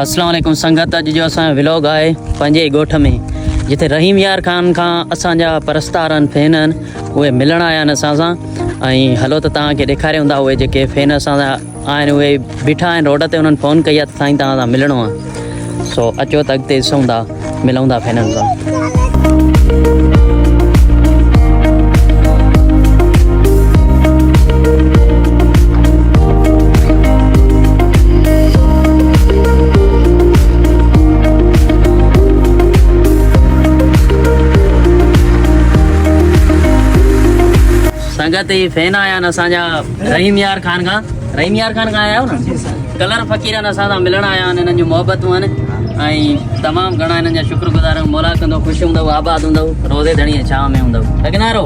अस्सलाम वालेकुम संगत। अॼु जो असांजो व्लॉग आहे पंहिंजे ॻोठ में, जिथे रहीम यार ख़ान खां असांजा परस्तार आहिनि, फैन आहिनि, उहे मिलण आया आहिनि असां सां। ऐं हलो त तव्हांखे ॾेखारियूं था उहे जेके फैन असांजा आहिनि, उहे बीठा आहिनि रोड ते। उन्हनि फ़ोन कई आहे त साईं तव्हां सां मिलणो आहे। सो अचो त अॻिते ॾिसूं था, मिलूं था फैननि सां। संगत ही फैन आया आहिनि असांजा रहीम यार ख़ान खां। रहीम यार ख़ान खां आया आहियो न? कलर फ़क़ीर आहिनि, असां सां मिलण आया आहिनि। हिननि जूं मोहबतूं आहिनि ऐं तमामु घणा हिननि जा शुक्रगुज़ार आहियूं। मौला कंदो, ख़ुशि हूंदव, आबाद हूंदव, रोज़े धणीअ छांव में हूंदव। लॻनारो